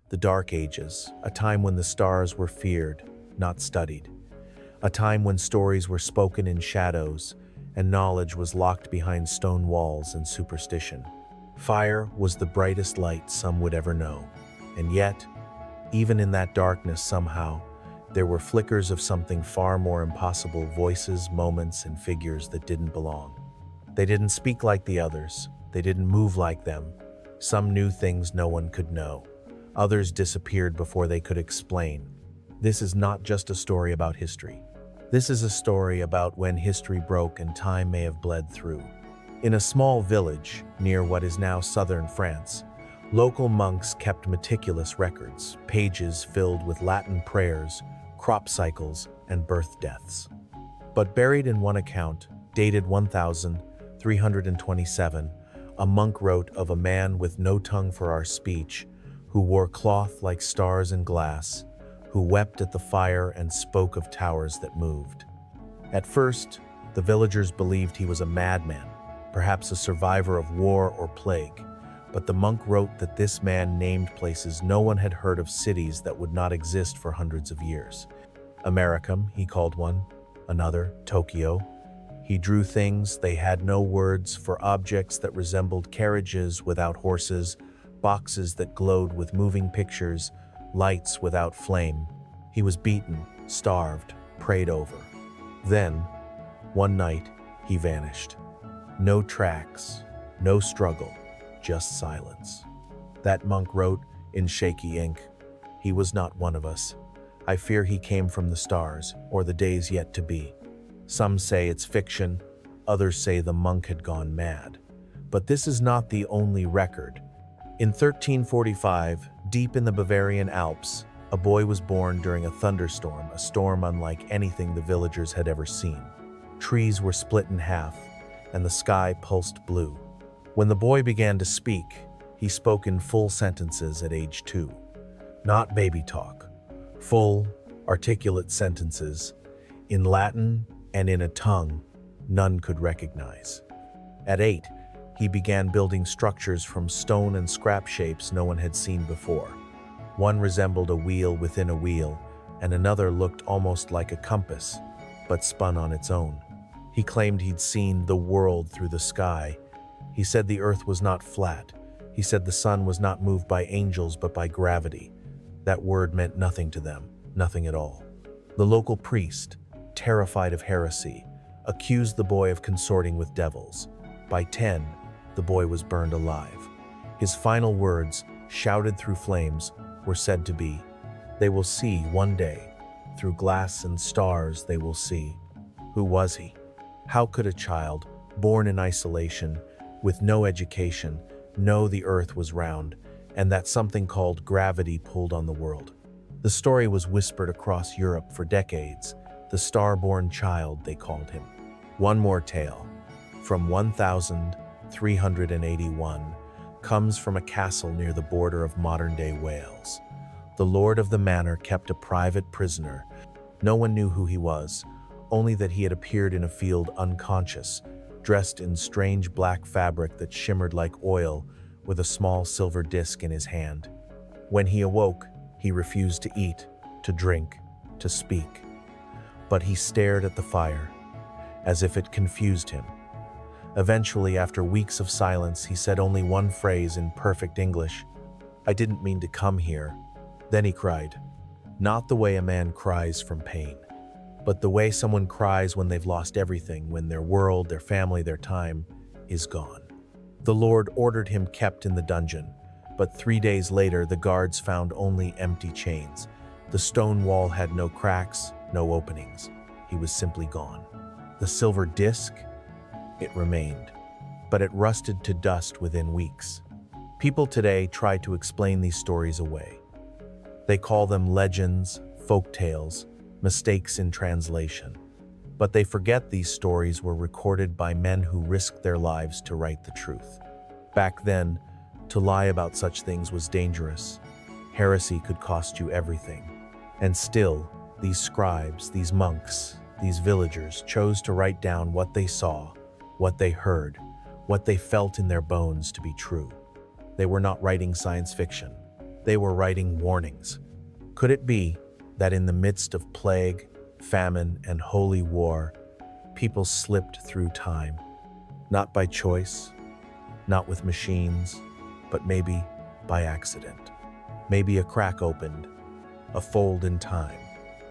The Dark Ages, a time when the stars were feared, not studied. A time when stories were spoken in shadows and knowledge was locked behind stone walls and superstition. Fire was the brightest light some would ever know. And yet, even in that darkness somehow, there were flickers of something far more impossible, voices, moments, and figures that didn't belong. They didn't speak like the others. They didn't move like them. Some knew things no one could know. Others disappeared before they could explain. This is not just a story about history. This is a story about when history broke and time may have bled through. In a small village near what is now southern France, local monks kept meticulous records, pages filled with Latin prayers, crop cycles, and birth deaths. But buried in one account, dated 1327, a monk wrote of a man with no tongue for our speech, who wore cloth like stars and glass, who wept at the fire and spoke of towers that moved. At first, the villagers believed he was a madman, perhaps a survivor of war or plague, but the monk wrote that this man named places no one had heard of, cities that would not exist for hundreds of years. Americum, he called one, another, Tokyo. He drew things they had no words for, objects that resembled carriages without horses, boxes that glowed with moving pictures, lights without flame. He was beaten, starved, prayed over. Then, one night, he vanished. No tracks, no struggle, just silence. That monk wrote in shaky ink, "He was not one of us. I fear he came from the stars, or the days yet to be." Some say it's fiction, others say the monk had gone mad. But this is not the only record. In 1345, deep in the Bavarian Alps, a boy was born during a thunderstorm, a storm unlike anything the villagers had ever seen. Trees were split in half, and the sky pulsed blue. When the boy began to speak, he spoke in full sentences at age 2. Not baby talk. Full, articulate sentences, in Latin and in a tongue none could recognize. At 8, he began building structures from stone and scrap shapes no one had seen before. One resembled a wheel within a wheel, and another looked almost like a compass, but spun on its own. He claimed he'd seen the world through the sky. He said the earth was not flat. He said the sun was not moved by angels but by gravity. That word meant nothing to them, nothing at all. The local priest, terrified of heresy, accused the boy of consorting with devils. By 10, the boy was burned alive. His final words, shouted through flames, were said to be, "They will see one day. Through glass and stars they will see." Who was he? How could a child, born in isolation, with no education, know the earth was round, and that something called gravity pulled on the world? The story was whispered across Europe for decades. The star-born child, they called him. One more tale, from 1381, comes from a castle near the border of modern-day Wales. The lord of the manor kept a private prisoner. No one knew who he was, only that he had appeared in a field unconscious, dressed in strange black fabric that shimmered like oil, with a small silver disc in his hand. When he awoke, he refused to eat, to drink, to speak. But he stared at the fire, as if it confused him. Eventually, after weeks of silence, he said only one phrase in perfect English, "I didn't mean to come here." Then he cried, not the way a man cries from pain, but the way someone cries when they've lost everything, when their world, their family, their time is gone. The Lord ordered him kept in the dungeon, but 3 days later the guards found only empty chains. The stone wall had no cracks, no openings. He was simply gone. The silver disc? It remained, but it rusted to dust within weeks. People today try to explain these stories away. They call them legends, folk tales, mistakes in translation. But they forget these stories were recorded by men who risked their lives to write the truth. Back then, to lie about such things was dangerous. Heresy could cost you everything. And still, these scribes, these monks, these villagers chose to write down what they saw, what they heard, what they felt in their bones to be true. They were not writing science fiction. They were writing warnings. Could it be that in the midst of plague, famine, and holy war, people slipped through time? Not by choice, not with machines, but maybe by accident. Maybe a crack opened, a fold in time,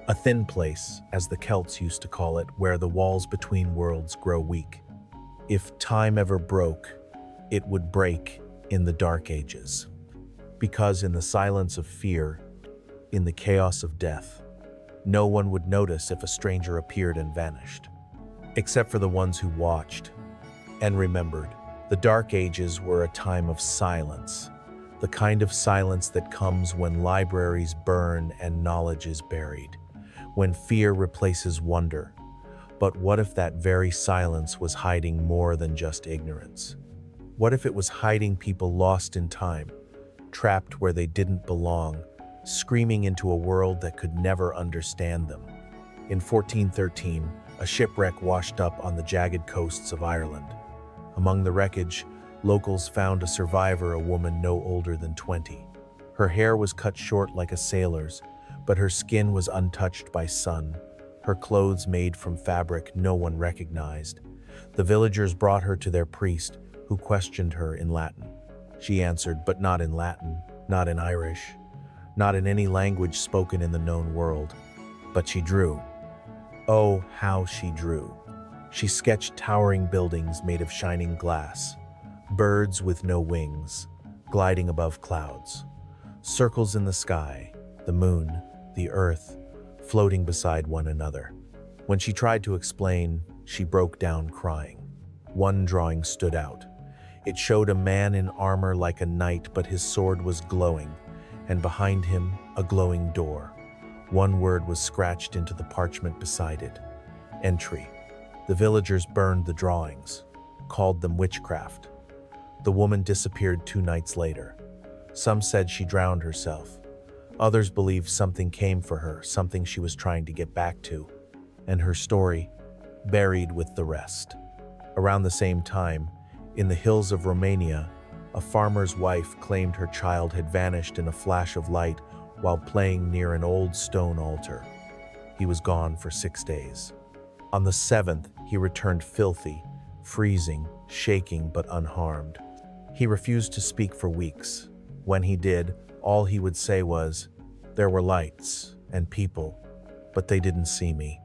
a thin place, as the Celts used to call it, where the walls between worlds grow weak. If time ever broke, it would break in the Dark Ages. Because in the silence of fear, in the chaos of death, no one would notice if a stranger appeared and vanished. Except for the ones who watched and remembered. The Dark Ages were a time of silence, the kind of silence that comes when libraries burn and knowledge is buried, when fear replaces wonder. But what if that very silence was hiding more than just ignorance? What if it was hiding people lost in time, trapped where they didn't belong, screaming into a world that could never understand them? In 1413, a shipwreck washed up on the jagged coasts of Ireland. Among the wreckage, locals found a survivor, a woman no older than 20. Her hair was cut short like a sailor's, but her skin was untouched by sun, her clothes made from fabric no one recognized. The villagers brought her to their priest, who questioned her in Latin. She answered, but not in Latin, not in Irish, not in any language spoken in the known world. But she drew. Oh, how she drew. She sketched towering buildings made of shining glass, birds with no wings, gliding above clouds, circles in the sky, the moon, the earth, floating beside one another. When she tried to explain, she broke down crying. One drawing stood out. It showed a man in armor like a knight, but his sword was glowing, and behind him, a glowing door. One word was scratched into the parchment beside it. Entry. The villagers burned the drawings, called them witchcraft. The woman disappeared 2 nights later. Some said she drowned herself. Others believed something came for her, something she was trying to get back to, and her story buried with the rest. Around the same time, in the hills of Romania, a farmer's wife claimed her child had vanished in a flash of light while playing near an old stone altar. He was gone for 6 days. On the 7th, he returned filthy, freezing, shaking, but unharmed. He refused to speak for weeks. When he did, all he would say was, "There were lights and people, but they didn't see me."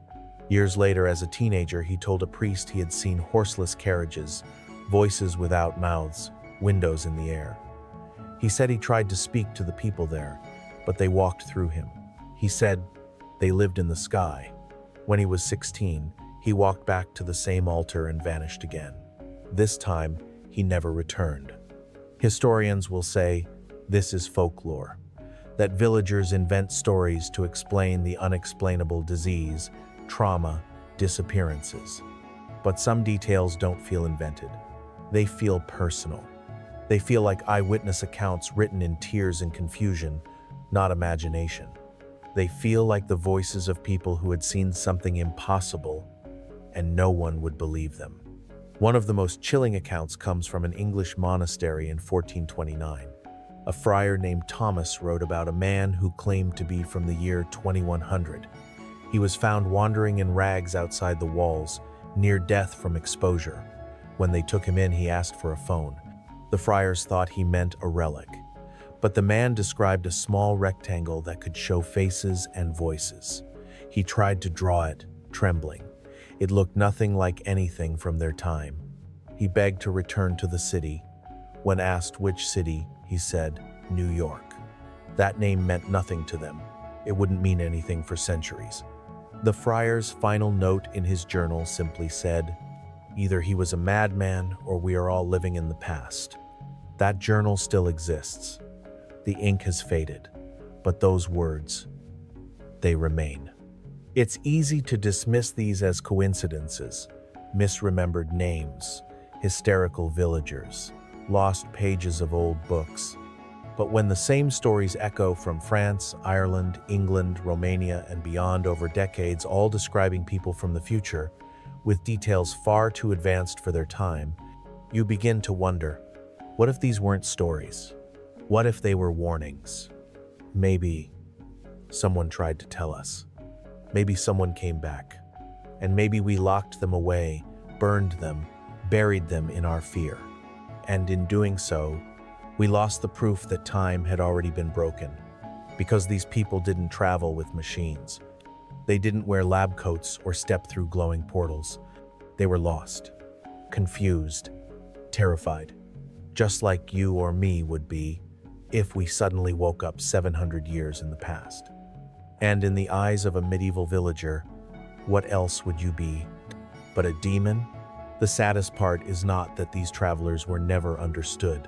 Years later, as a teenager, he told a priest he had seen horseless carriages, voices without mouths, windows in the air. He said he tried to speak to the people there, but they walked through him. He said they lived in the sky. When he was 16, he walked back to the same altar and vanished again. This time, he never returned. Historians will say this is folklore, that villagers invent stories to explain the unexplainable disease, trauma, disappearances. But some details don't feel invented. They feel personal. They feel like eyewitness accounts written in tears and confusion, not imagination. They feel like the voices of people who had seen something impossible, and no one would believe them. One of the most chilling accounts comes from an English monastery in 1429. A friar named Thomas wrote about a man who claimed to be from the year 2100. He was found wandering in rags outside the walls, near death from exposure. When they took him in, he asked for a phone. The friars thought he meant a relic, but the man described a small rectangle that could show faces and voices. He tried to draw it, trembling. It looked nothing like anything from their time. He begged to return to the city. When asked which city, he said, New York. That name meant nothing to them. It wouldn't mean anything for centuries. The friar's final note in his journal simply said, "Either he was a madman or we are all living in the past." That journal still exists. The ink has faded, but those words, they remain. It's easy to dismiss these as coincidences, misremembered names, hysterical villagers, lost pages of old books. But when the same stories echo from France, Ireland, England, Romania, and beyond over decades, all describing people from the future, with details far too advanced for their time, you begin to wonder, what if these weren't stories? What if they were warnings? Maybe someone tried to tell us. Maybe someone came back. And maybe we locked them away, burned them, buried them in our fear. And in doing so, we lost the proof that time had already been broken. Because these people didn't travel with machines. They didn't wear lab coats or step through glowing portals. They were lost, confused, terrified, just like you or me would be if we suddenly woke up 700 years in the past. And in the eyes of a medieval villager, what else would you be but a demon? The saddest part is not that these travelers were never understood.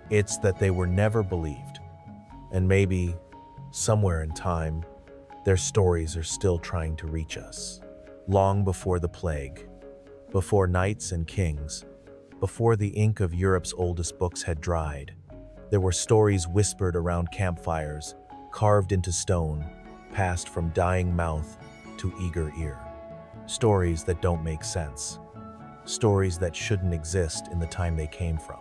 It's that they were never believed. And maybe, somewhere in time, their stories are still trying to reach us. Long before the plague, before knights and kings, before the ink of Europe's oldest books had dried, there were stories whispered around campfires, carved into stone, passed from dying mouth to eager ear. Stories that don't make sense. Stories that shouldn't exist in the time they came from.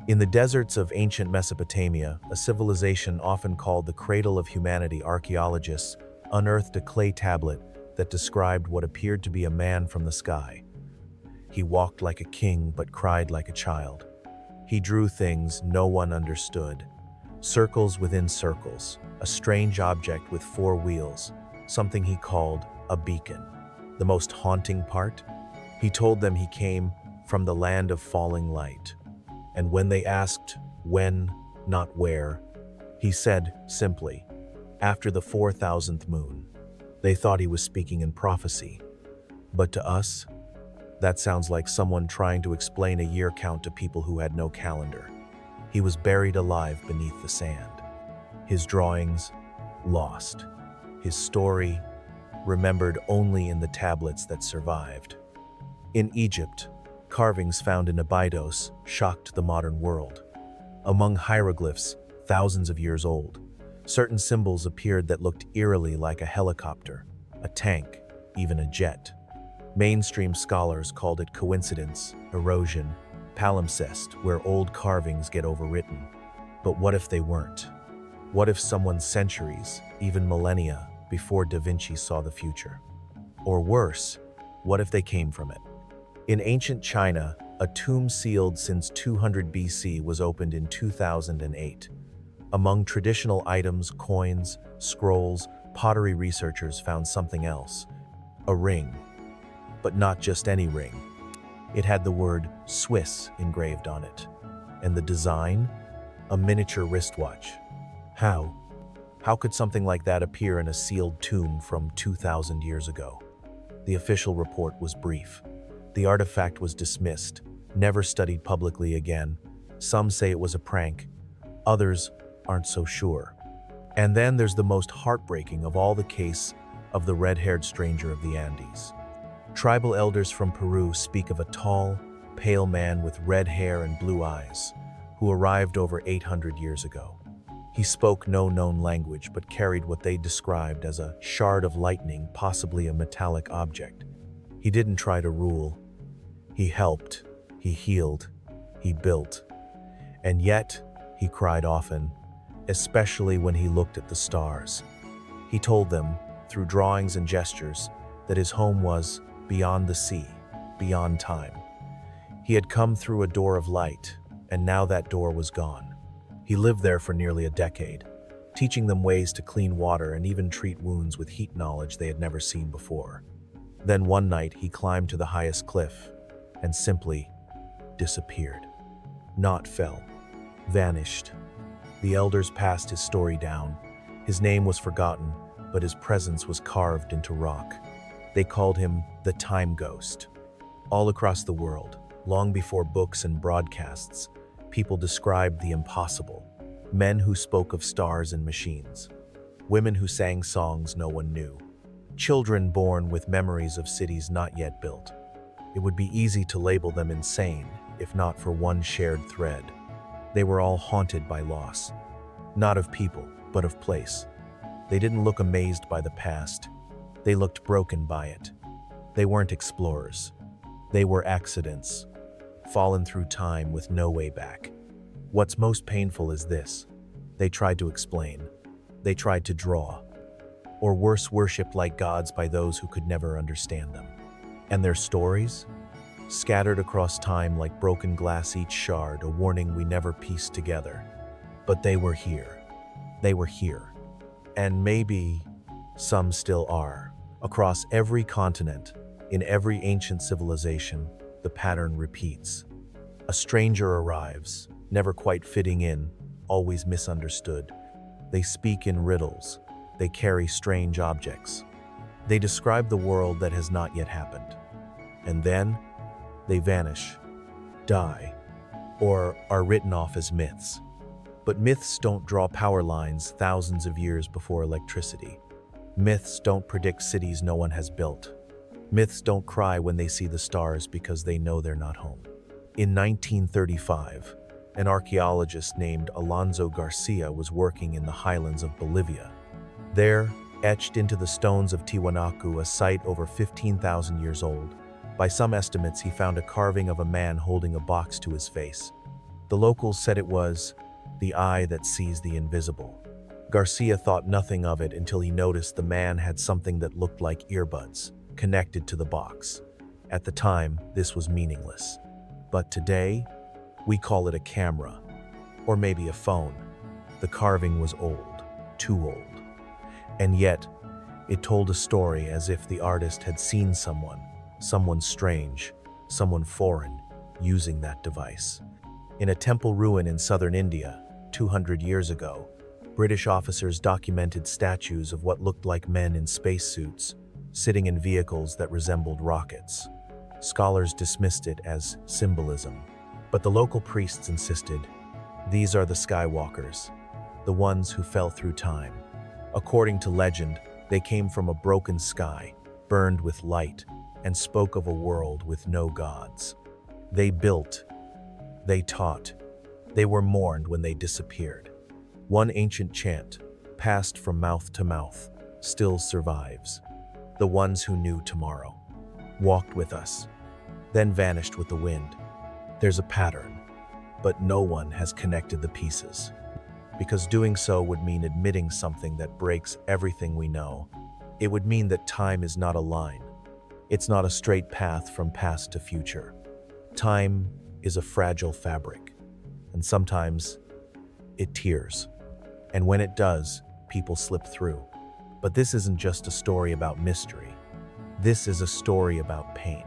In the deserts of ancient Mesopotamia, a civilization often called the cradle of humanity, archaeologists unearthed a clay tablet that described what appeared to be a man from the sky. He walked like a king but cried like a child. He drew things no one understood. Circles within circles, a strange object with 4 wheels, something he called a beacon. The most haunting part? He told them he came from the land of falling light. And when they asked when, not where, he said simply, after the 4,000th moon. They thought he was speaking in prophecy. But to us, that sounds like someone trying to explain a year count to people who had no calendar. He was buried alive beneath the sand. His drawings, lost. His story, remembered only in the tablets that survived. In Egypt, carvings found in Abydos shocked the modern world. Among hieroglyphs, thousands of years old, certain symbols appeared that looked eerily like a helicopter, a tank, even a jet. Mainstream scholars called it coincidence, erosion, palimpsest, where old carvings get overwritten. But what if they weren't? What if someone centuries, even millennia, before Da Vinci saw the future? Or worse, what if they came from it? In ancient China, a tomb sealed since 200 BC was opened in 2008. Among traditional items, coins, scrolls, pottery, researchers found something else. A ring. But not just any ring. It had the word Swiss engraved on it. And the design? A miniature wristwatch. How? How could something like that appear in a sealed tomb from 2,000 years ago? The official report was brief. The artifact was dismissed, never studied publicly again. Some say it was a prank. Others aren't so sure. And then there's the most heartbreaking of all, the case of the red-haired stranger of the Andes. Tribal elders from Peru speak of a tall, pale man with red hair and blue eyes, who arrived over 800 years ago. He spoke no known language but carried what they described as a shard of lightning, possibly a metallic object. He didn't try to rule. He helped, he healed, he built. And yet, he cried often, especially when he looked at the stars. He told them, through drawings and gestures, that his home was beyond the sea, beyond time. He had come through a door of light, and now that door was gone. He lived there for nearly a decade, teaching them ways to clean water and even treat wounds with heat knowledge they had never seen before. Then one night he climbed to the highest cliff and simply disappeared. Not fell, vanished. The elders passed his story down. His name was forgotten, but his presence was carved into rock. They called him the Time Ghost. All across the world, long before books and broadcasts, people described the impossible. Men who spoke of stars and machines. Women who sang songs no one knew. Children born with memories of cities not yet built. It would be easy to label them insane, if not for one shared thread. They were all haunted by loss. Not of people, but of place. They didn't look amazed by the past. They looked broken by it. They weren't explorers. They were accidents, fallen through time with no way back. What's most painful is this. They tried to explain. They tried to draw, or worse, worshipped like gods by those who could never understand them. And their stories? Scattered across time like broken glass, each shard a warning we never pieced together. But they were here. They were here. And maybe some still are. Across every continent, in every ancient civilization, the pattern repeats. A stranger arrives, never quite fitting in, always misunderstood. They speak in riddles. They carry strange objects. They describe the world that has not yet happened. And then, they vanish, die, or are written off as myths. But myths don't draw power lines thousands of years before electricity. Myths don't predict cities no one has built. Myths don't cry when they see the stars because they know they're not home. In 1935, an archaeologist named Alonso Garcia was working in the highlands of Bolivia. There, etched into the stones of Tiwanaku, a site over 15,000 years old, by some estimates he found a carving of a man holding a box to his face. The locals said it was the eye that sees the invisible. Garcia thought nothing of it until he noticed the man had something that looked like earbuds connected to the box. At the time, this was meaningless. But today, we call it a camera, or maybe a phone. The carving was old, too old. And yet, it told a story as if the artist had seen someone strange, someone foreign, using that device. In a temple ruin in southern India, 200 years ago, British officers documented statues of what looked like men in spacesuits, sitting in vehicles that resembled rockets. Scholars dismissed it as symbolism, but the local priests insisted, these are the Skywalkers, the ones who fell through time. According to legend, they came from a broken sky, burned with light, and spoke of a world with no gods. They built, they taught, they were mourned when they disappeared. One ancient chant, passed from mouth to mouth, still survives. The ones who knew tomorrow walked with us, then vanished with the wind. There's a pattern, but no one has connected the pieces, because doing so would mean admitting something that breaks everything we know. It would mean that time is not a line. It's not a straight path from past to future. Time is a fragile fabric, and sometimes it tears. And when it does, people slip through. But this isn't just a story about mystery. This is a story about pain.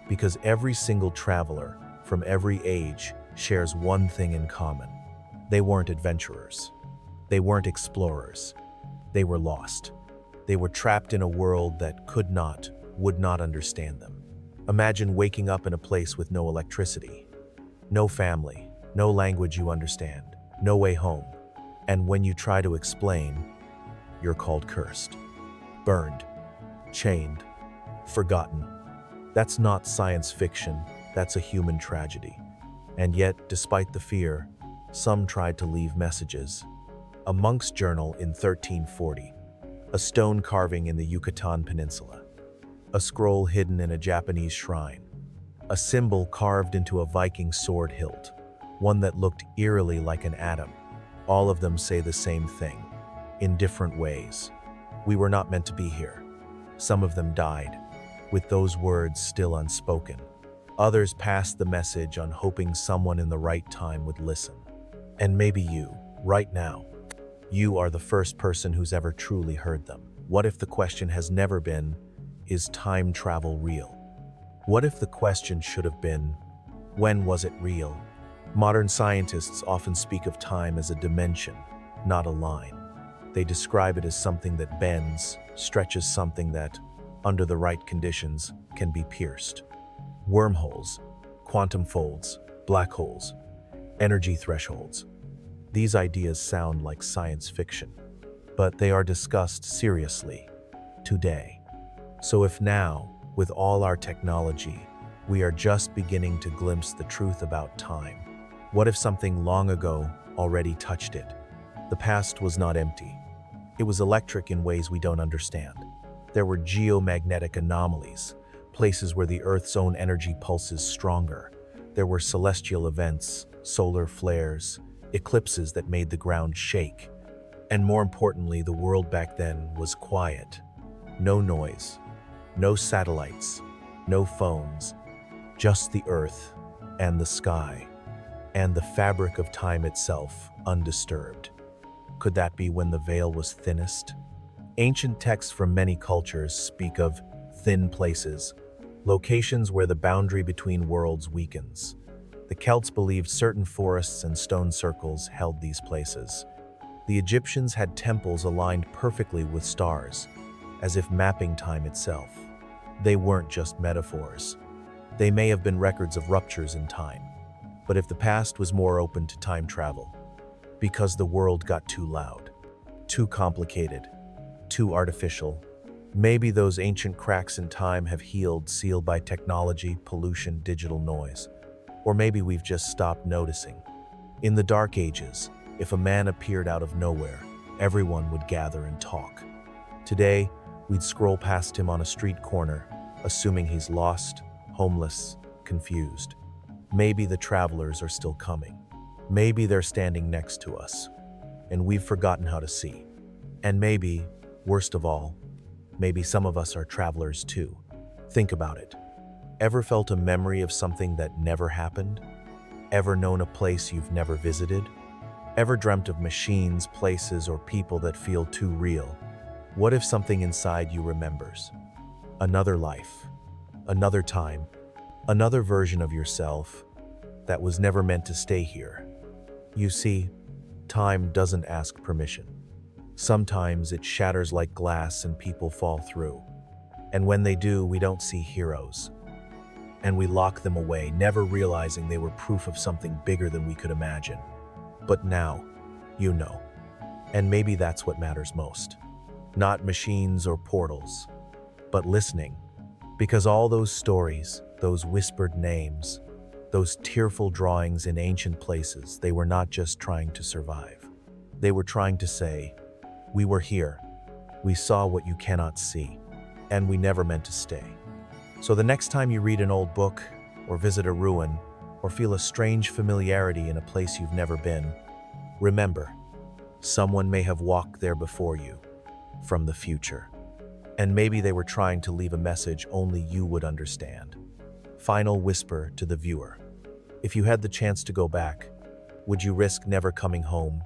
Because every single traveler from every age shares one thing in common. They weren't adventurers. They weren't explorers. They were lost. They were trapped in a world that would not understand them. Imagine waking up in a place with no electricity, no family, no language you understand, no way home. And when you try to explain, you're called cursed, burned, chained, forgotten. That's not science fiction, that's a human tragedy. And yet, despite the fear, some tried to leave messages. A monk's journal in 1340, a stone carving in the Yucatan Peninsula, a scroll hidden in a Japanese shrine, a symbol carved into a Viking sword hilt, one that looked eerily like an atom. All of them say the same thing, in different ways. We were not meant to be here. Some of them died, with those words still unspoken. Others passed the message on hoping someone in the right time would listen. And maybe you, right now, you are the first person who's ever truly heard them. What if the question has never been, is time travel real? What if the question should have been, when was it real? Modern scientists often speak of time as a dimension, not a line. They describe it as something that bends, stretches, something that, under the right conditions, can be pierced. Wormholes, quantum folds, black holes, energy thresholds. These ideas sound like science fiction, but they are discussed seriously today. So if now, with all our technology, we are just beginning to glimpse the truth about time, what if something long ago already touched it? The past was not empty. It was electric in ways we don't understand. There were geomagnetic anomalies, places where the Earth's own energy pulses stronger. There were celestial events, solar flares, eclipses that made the ground shake. And more importantly, the world back then was quiet. No noise, no satellites, no phones, just the earth and the sky, and the fabric of time itself undisturbed. Could that be when the veil was thinnest? Ancient texts from many cultures speak of thin places, locations where the boundary between worlds weakens. The Celts believed certain forests and stone circles held these places. The Egyptians had temples aligned perfectly with stars, as if mapping time itself. They weren't just metaphors. They may have been records of ruptures in time. But if the past was more open to time travel, because the world got too loud, too complicated, too artificial, maybe those ancient cracks in time have healed, sealed by technology, pollution, digital noise. Or maybe we've just stopped noticing. In the Dark Ages, if a man appeared out of nowhere, everyone would gather and talk. Today, we'd scroll past him on a street corner, assuming he's lost, homeless, confused. Maybe the travelers are still coming. Maybe they're standing next to us, and we've forgotten how to see. And maybe, worst of all, maybe some of us are travelers too. Think about it. Ever felt a memory of something that never happened? Ever known a place you've never visited? Ever dreamt of machines, places, or people that feel too real? What if something inside you remembers? Another life, another time, another version of yourself that was never meant to stay here. You see, time doesn't ask permission. Sometimes it shatters like glass and people fall through. And when they do, we don't see heroes. And we lock them away, never realizing they were proof of something bigger than we could imagine. But now, you know. And maybe that's what matters most. Not machines or portals, but listening. Because all those stories, those whispered names, those tearful drawings in ancient places, they were not just trying to survive. They were trying to say, we were here, we saw what you cannot see, and we never meant to stay. So the next time you read an old book, or visit a ruin, or feel a strange familiarity in a place you've never been, remember, someone may have walked there before you, from the future. And maybe they were trying to leave a message only you would understand. Final whisper to the viewer. If you had the chance to go back, would you risk never coming home